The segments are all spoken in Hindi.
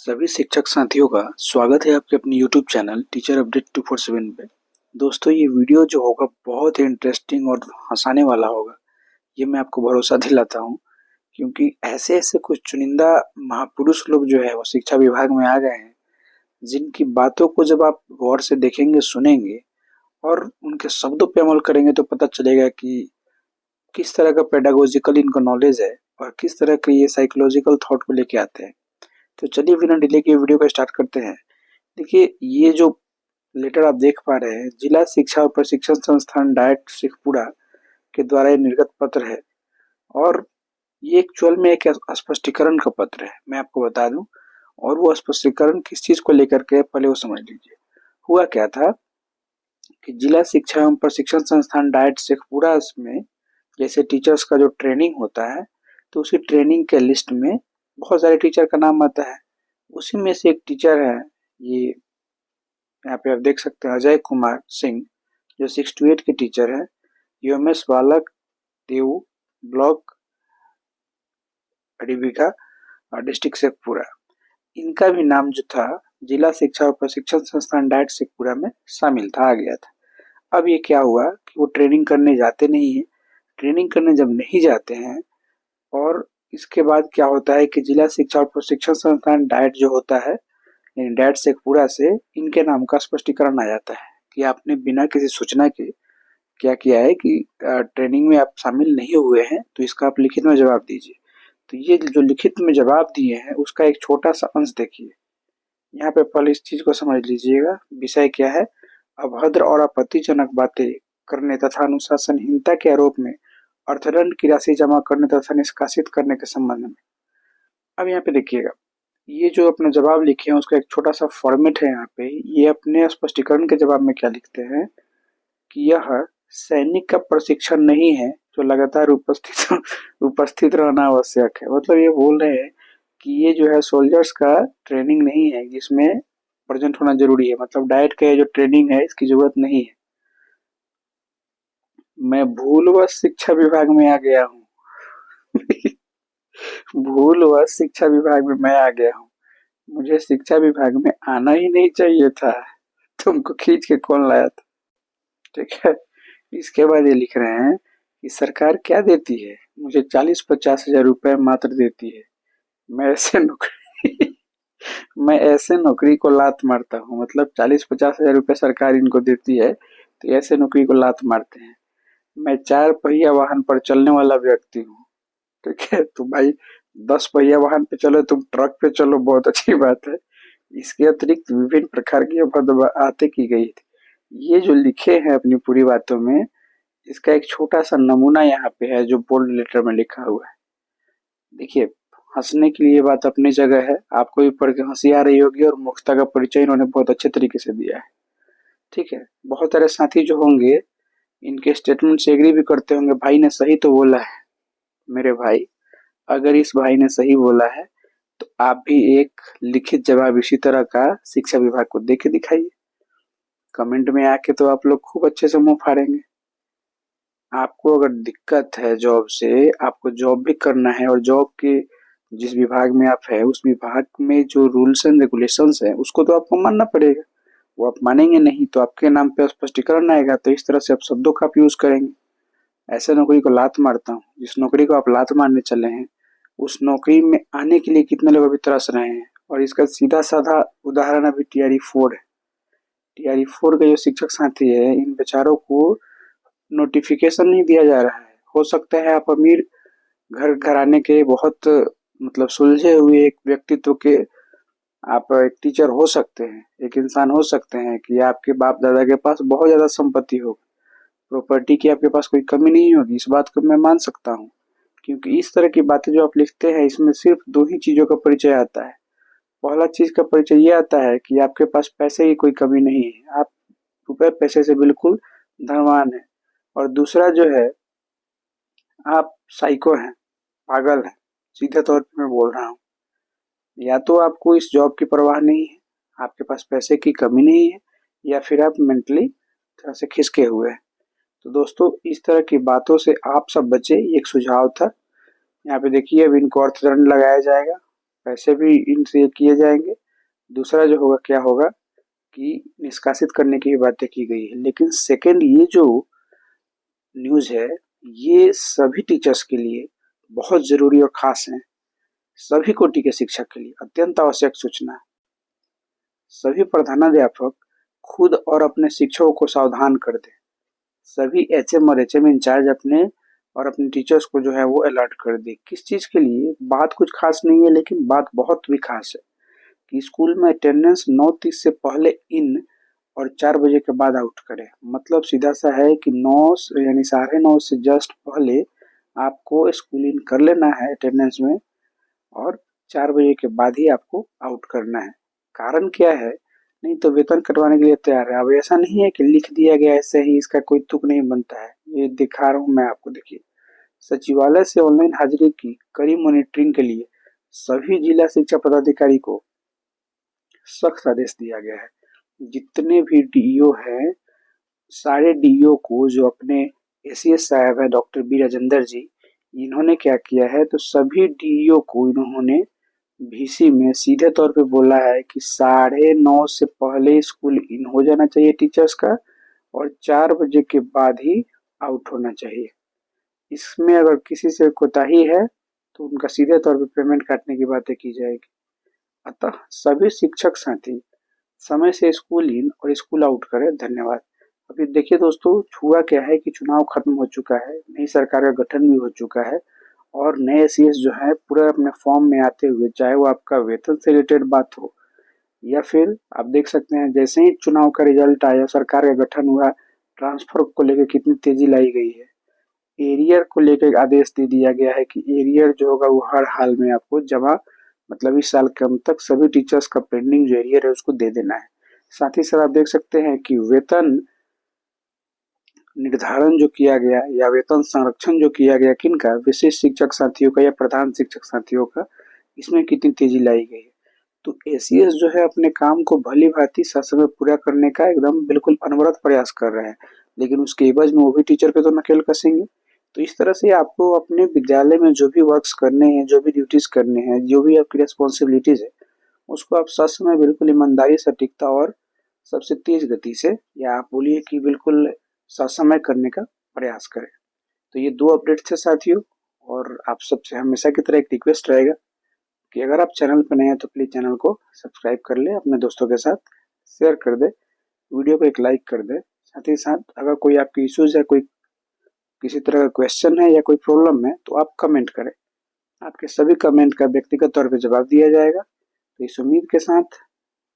सभी शिक्षक साथियों का स्वागत है आपके अपने YouTube चैनल टीचर अपडेट 247 पे। दोस्तों, ये वीडियो जो होगा बहुत ही इंटरेस्टिंग और हंसाने वाला होगा। ये मैं आपको भरोसा दिलाता हूँ, क्योंकि ऐसे ऐसे कुछ चुनिंदा महापुरुष लोग जो है वो शिक्षा विभाग में आ गए हैं, जिनकी बातों को जब आप गौर से देखेंगे, सुनेंगे और उनके शब्दों पे अमल करेंगे तो पता चलेगा कि किस तरह का पेडागोजिकल इनका नॉलेज है और किस तरह के ये साइकोलॉजिकल थॉट को लेके आते हैं। तो चलिए बिना डिले के वीडियो को स्टार्ट करते हैं। देखिए, ये जो लेटर आप देख पा रहे हैं, जिला शिक्षा और प्रशिक्षण संस्थान डाइट शेखपुरा के द्वारा ये निर्गत पत्र है और ये एक्चुअल में एक स्पष्टीकरण का पत्र है, मैं आपको बता दूं। और वो स्पष्टीकरण किस चीज को लेकर के, पहले वो समझ लीजिए। हुआ क्या था कि जिला शिक्षा एवं प्रशिक्षण संस्थान डाइट शेखपुरा में जैसे टीचर्स का जो ट्रेनिंग होता है, तो उसी ट्रेनिंग के लिस्ट में बहुत सारे टीचर का नाम आता है। उसी में से एक टीचर है, ये यहाँ पे आप देख सकते हैं, अजय कुमार सिंह, जो 6 to 8 के टीचर है, यूएमएस बालक देव, ब्लॉक अड़ीबिघा और डिस्ट्रिक्ट शेखपुरा। इनका भी नाम जो था जिला शिक्षा और प्रशिक्षण संस्थान डाइट शेखपुरा में शामिल था, आ गया था। अब ये क्या हुआ कि वो ट्रेनिंग करने जाते नहीं है। ट्रेनिंग करने जब नहीं जाते हैं और इसके बाद क्या होता है कि जिला शिक्षा और प्रशिक्षण संस्थान डाइट जो होता है, यानी डाइट शेखपुरा से इनके नाम का स्पष्टीकरण आ जाता है कि आपने बिना किसी सूचना के क्या किया है कि ट्रेनिंग में आप शामिल नहीं हुए हैं, तो इसका आप लिखित में जवाब दीजिए। तो ये जो लिखित में जवाब दिए हैं उसका एक छोटा सा अंश देखिए। यहाँ पे पहले इस चीज को समझ लीजिएगा। विषय क्या है? अभद्र और आपत्तिजनक बातें करने तथा अनुशासनहीनता के आरोप में अर्थदंड की राशि जमा करने तथा निष्कासित करने के संबंध में। अब यहाँ पे देखिएगा, ये जो अपना जवाब लिखे हैं उसका एक छोटा सा फॉर्मेट है। यहाँ पे ये अपने स्पष्टीकरण के जवाब में क्या लिखते हैं कि यह सैनिक का प्रशिक्षण नहीं है जो लगातार उपस्थित उपस्थित रहना आवश्यक है। मतलब ये बोल रहे हैं कि ये जो है सोल्जर्स का ट्रेनिंग नहीं है जिसमें प्रेजेंट होना जरूरी है। मतलब डाइट का जो ट्रेनिंग है इसकी जरूरत नहीं है। मैं भूलवश शिक्षा विभाग में आ गया हूँ। भूलवश शिक्षा विभाग में मैं आ गया हूँ। मुझे शिक्षा विभाग में आना ही नहीं चाहिए था। तुमको खींच के कौन लाया था? ठीक है। इसके बाद ये लिख रहे हैं कि सरकार क्या देती है? मुझे 40-50 हजार रुपए मात्र देती है। मैं ऐसे नौकरी मैं ऐसे नौकरी को लात मारता हूँ। मतलब 40-50 हजार रुपए सरकार इनको देती है, तो ऐसे नौकरी को लात मारते हैं। मैं 4 पहिया वाहन पर चलने वाला व्यक्ति हूँ। ठीक है, तो भाई 10 पहिया वाहन पे चलो, तुम ट्रक पे चलो, बहुत अच्छी बात है। इसके अतिरिक्त विभिन्न प्रकार की बातें की गई थी। ये जो लिखे हैं अपनी पूरी बातों में, इसका एक छोटा सा नमूना यहाँ पे है जो बोल्ड लेटर में लिखा हुआ है। देखिए, हंसने के लिए बात अपनी जगह है, आपको भी पढ़ के हंसी आ रही होगी और मुख्यता का परिचय इन्होंने बहुत अच्छे तरीके से दिया है। ठीक है, बहुत सारे साथी जो होंगे इनके स्टेटमेंट से एग्री भी करते होंगे, भाई ने सही तो बोला है। मेरे भाई, अगर इस भाई ने सही बोला है तो आप भी एक लिखित जवाब इसी तरह का शिक्षा विभाग को दे के दिखाइए। कमेंट में आके तो आप लोग खूब अच्छे से मुंह फाड़ेंगे। आपको अगर दिक्कत है जॉब से, आपको जॉब भी करना है और जॉब के जिस विभाग में आप है उस विभाग में जो रूल्स एंड रेगुलेशंस है उसको तो आपको मानना पड़ेगा। वो आप मानेंगे नहीं तो आपके नाम पे स्पष्टीकरण आएगा, तो इस तरह से आप शब्दों का यूज करेंगे। ऐसे नौकरी को लात मारता हूँ। जिस नौकरी को आप लात मारने चले हैं उस नौकरी में आने के लिए कितने लोग अभी तरस रहे हैं। और इसका सीधा साधा उदाहरण अभी TRE 4 है। TRE 4 के जो शिक्षक साथी है, इन बेचारों को नोटिफिकेशन नहीं दिया जा रहा है। हो सकता है आप अमीर घर घराने के बहुत मतलब सुलझे हुए एक व्यक्तित्व के आप एक टीचर हो सकते हैं, एक इंसान हो सकते हैं कि आपके बाप दादा के पास बहुत ज्यादा संपत्ति हो, प्रॉपर्टी की आपके पास कोई कमी नहीं होगी। इस बात को मैं मान सकता हूँ, क्योंकि इस तरह की बातें जो आप लिखते हैं इसमें सिर्फ दो ही चीजों का परिचय आता है। पहला चीज का परिचय ये आता है कि आपके पास पैसे की कोई कमी नहीं है, आप रुपए पैसे से बिल्कुल धनवान है। और दूसरा जो है, आप साइको हैं, पागल हैं। सीधे तौर पे मैं बोल रहा हूँ। या तो आपको इस जॉब की परवाह नहीं है, आपके पास पैसे की कमी नहीं है, या फिर आप मेंटली थोड़ा से खिसके हुए हैं। तो दोस्तों, इस तरह की बातों से आप सब बचे, ये एक सुझाव था। यहाँ पे देखिए, अब इनको अर्थदंड लगाया जाएगा। पैसे भी इनसे किए जाएंगे। दूसरा जो होगा क्या होगा कि निष्कासित करने की बातें की गई है। लेकिन सेकंड ये जो न्यूज़ है ये सभी टीचर्स के लिए बहुत ज़रूरी और ख़ास है। सभी कोटि के शिक्षक के लिए अत्यंत आवश्यक सूचना है। सभी प्रधानाध्यापक खुद और अपने शिक्षकों को सावधान कर दें। सभी एचएम और एचएम इंचार्ज अपने और अपने टीचर्स को जो है वो अलर्ट कर दे। किस चीज़ के लिए? बात कुछ खास नहीं है लेकिन बात बहुत भी खास है कि स्कूल में अटेंडेंस 9:30 से पहले इन और 4 बजे के बाद आउट करें। मतलब सीधा सा है कि 9 यानी 9:30 से जस्ट पहले आपको स्कूल इन कर लेना है अटेंडेंस में और 4 बजे के बाद ही आपको आउट करना है। कारण क्या है? नहीं तो वेतन कटवाने के लिए तैयार है। अब ऐसा नहीं है कि लिख दिया गया ऐसे ही, इसका कोई तुक नहीं बनता है। ये दिखा रहा हूँ मैं आपको, देखिए। सचिवालय से ऑनलाइन हाजिरी की कड़ी मॉनिटरिंग के लिए सभी जिला शिक्षा पदाधिकारी को सख्त आदेश दिया गया है। जितने भी डीईओ हैं, सारे डीईओ को जो अपने एसीएस साहब है डॉक्टर बी राजेंद्र जी, इन्होंने क्या किया है तो सभी डीईओ को इन्होंने वीसी में सीधे तौर पे बोला है कि 9:30 से पहले स्कूल इन हो जाना चाहिए टीचर्स का और 4 बजे के बाद ही आउट होना चाहिए। इसमें अगर किसी से कोताही है तो उनका सीधे तौर पे पेमेंट काटने की बातें की जाएगी। अतः सभी शिक्षक साथी समय से स्कूल इन और स्कूल आउट करें। धन्यवाद। अभी देखिए दोस्तों, हुआ क्या है कि चुनाव खत्म हो चुका है, नई सरकार का गठन भी हो चुका है और नए सीएस जो है पूरे अपने फॉर्म में आते हुए, चाहे वो आपका वेतन से रिलेटेड बात हो या फिर आप देख सकते हैं जैसे ही चुनाव का रिजल्ट आया, सरकार का गठन हुआ, ट्रांसफर को लेकर कितनी तेजी लाई गई है। एरियर को लेकर आदेश दे दिया गया है कि एरियर जो होगा वो हर हाल में आपको जमा, मतलब इस साल के अंत तक सभी टीचर्स का पेंडिंग जो एरियर है उसको दे देना है। साथ ही साथ आप देख सकते हैं कि वेतन निर्धारण जो किया गया या वेतन संरक्षण जो किया गया किनका, विशेष शिक्षक साथियों का या प्रधान शिक्षक साथियों का, इसमें कितनी तेजी लाई गई है। तो एसीएस जो है अपने काम को भली भांति ससमय पूरा करने का एकदम बिल्कुल अनवरत प्रयास कर रहे हैं, लेकिन उसके एवज में वो भी टीचर पे तो नकेल कसेंगे। तो इस तरह से आपको अपने विद्यालय में जो भी वर्क्स करने हैं, जो भी ड्यूटीज करने हैं, जो भी आपकी रिस्पॉन्सिबिलिटीज है, उसको आप ससमय बिल्कुल ईमानदारी, सटीकता और सबसे तेज गति से, या आप बोलिए कि बिल्कुल ससमय करने का प्रयास करें। तो ये 2 अपडेट थे साथियों, और आप सबसे हमेशा की तरह एक रिक्वेस्ट रहेगा कि अगर आप चैनल पर नए हैं तो प्लीज़ चैनल को सब्सक्राइब कर लें, अपने दोस्तों के साथ शेयर कर दें, वीडियो को एक लाइक कर दें। साथ ही साथ अगर कोई आपकी इश्यूज़ है, कोई किसी तरह का क्वेश्चन है या कोई प्रॉब्लम है तो आप कमेंट करें। आपके सभी कमेंट का व्यक्तिगत तौर पे जवाब दिया जाएगा। तो इस उम्मीद के साथ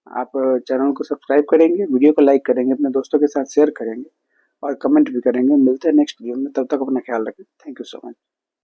आप चैनल को सब्सक्राइब करेंगे, वीडियो को लाइक करेंगे, अपने दोस्तों के साथ शेयर करेंगे और कमेंट भी करेंगे। मिलते हैं नेक्स्ट वीडियो में, तब तक अपना ख्याल रखें। Thank you so much.